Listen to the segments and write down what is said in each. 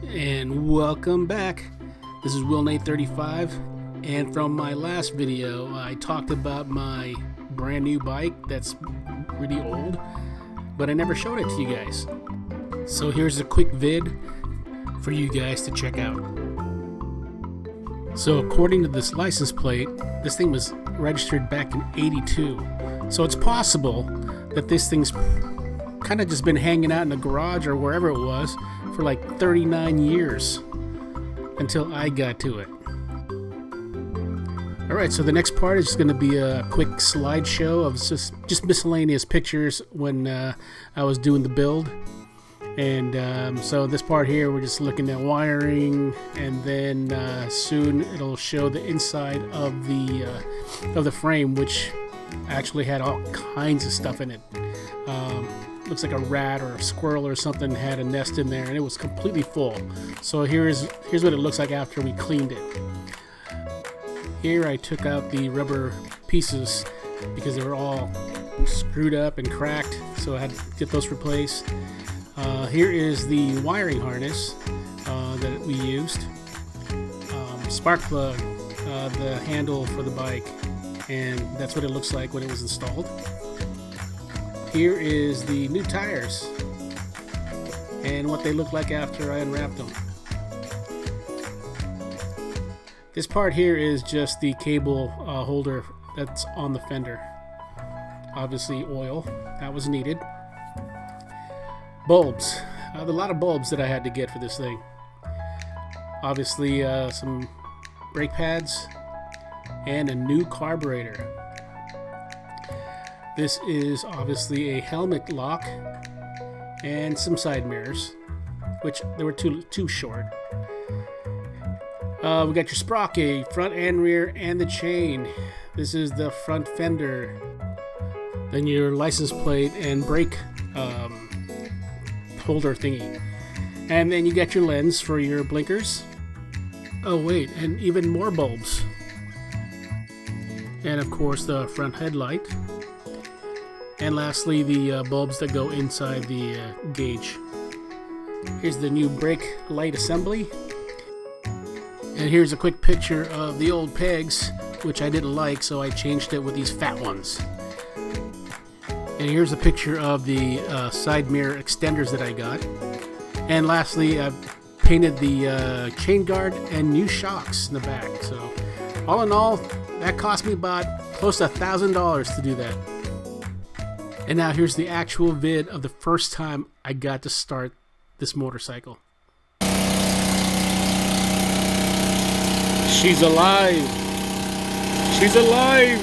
And welcome back. This is WillNate35, and from my last video I talked about my brand new bike that's really old, but I never showed it to you guys. So here's a quick vid for you guys to check out. So according to this license plate, this thing was registered back in '82. So it's possible that this thing's kind of just been hanging out in the garage or wherever it was for like 39 years until I got to it. Alright, so the next part is just going to be a quick slideshow of just miscellaneous pictures when I was doing the build. And so this part here, we're just looking at wiring, and then soon it'll show the inside of the frame, which actually had all kinds of stuff in it. Looks like a rat or a squirrel or something had a nest in there, and it was completely full. So here's what it looks like after we cleaned it. Here I took out the rubber pieces because they were all screwed up and cracked, so I had to get those replaced. Here is the wiring harness that we used. Spark plug, the handle for the bike, and that's what it looks like when it was installed. Here is the new tires and what they look like after I unwrapped them. This part here is just the cable holder that's on the fender. Obviously oil, that was needed. Bulbs, a lot of bulbs that I had to get for this thing. Obviously some brake pads and a new carburetor. This is obviously a helmet lock and some side mirrors, which they were too short. We got your sprocket, front and rear, and the chain. This is the front fender. Then your license plate and brake holder thingy. And then you got your lens for your blinkers. Oh wait, and even more bulbs. And of course the front headlight. And lastly, the bulbs that go inside the gauge. Here's the new brake light assembly. And here's a quick picture of the old pegs, which I didn't like, so I changed it with these fat ones. And here's a picture of the side mirror extenders that I got. And lastly, I've painted the chain guard and new shocks in the back. So all in all, that cost me about close to $1,000 to do that. And now here's the actual vid of the first time I got to start this motorcycle. She's alive! She's alive!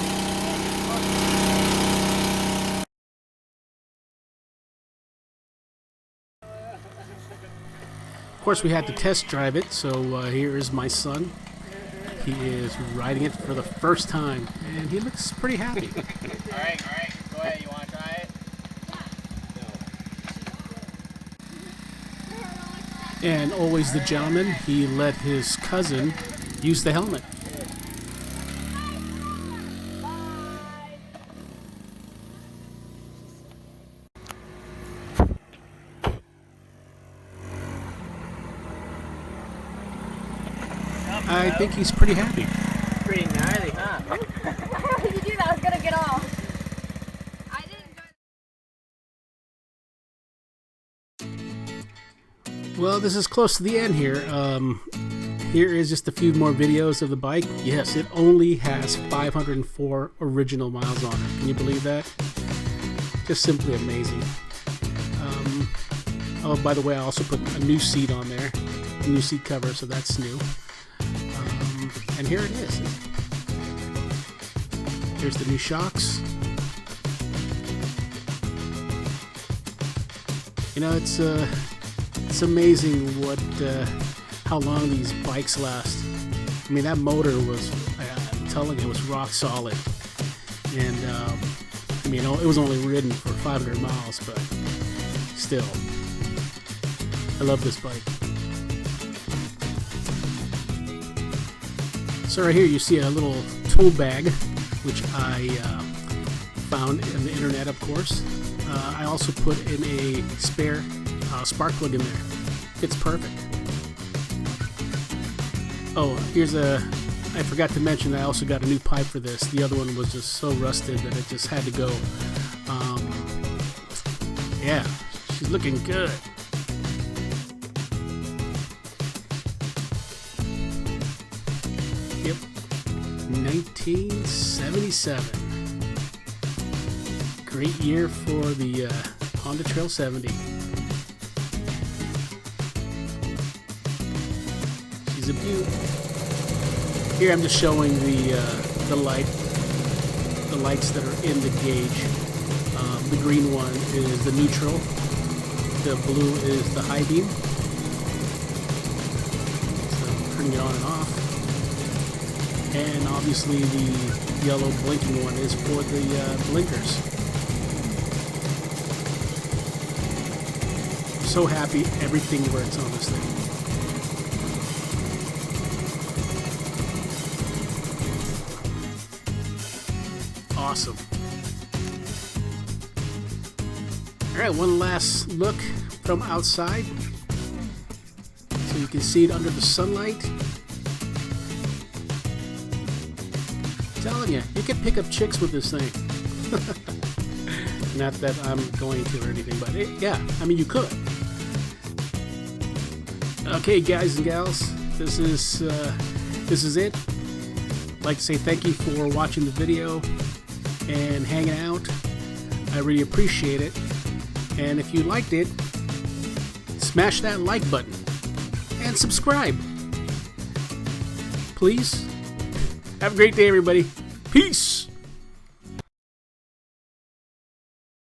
Of course we had to test drive it, so here is my son. He is riding it for the first time, and he looks pretty happy. Alright, go ahead, you want to try it? And always the gentleman, he let his cousin use the helmet. I think he's pretty happy. Pretty gnarly, huh? How did you do that? I was gonna get off. I didn't go. Well, this is close to the end here. Here is just a few more videos of the bike. Yes, it only has 504 original miles on it. Can you believe that? Just simply amazing. Oh, by the way, I also put a new seat on there. A new seat cover, so that's new. And here it is. Here's the new shocks. You know, it's amazing how long these bikes last. I mean, that motor was, I'm telling you, it was rock solid. And I mean, it was only ridden for 500 miles, but still, I love this bike. So right here you see a little tool bag, which I found on the internet, of course. I also put in a spare spark plug in there. It's perfect. Oh, I forgot to mention I also got a new pipe for this. The other one was just so rusted that it just had to go. Yeah, she's looking good. Yep, 1977. Great year for the Honda Trail 70. She's a beaut. Here I'm just showing the lights that are in the gauge. The green one is the neutral. The blue is the high beam. So turning it on and off. And obviously the yellow blinking one is for the blinkers. So happy everything works on this thing. Awesome. Alright, one last look from outside so you can see it under the sunlight. I'm telling you, you can pick up chicks with this thing. Not that I'm going to or anything, but yeah, I mean you could. Okay, guys and gals, this is it. I'd like to say thank you for watching the video and hanging out. I really appreciate it. And if you liked it, smash that like button and subscribe. Please. Have a great day, everybody. Peace.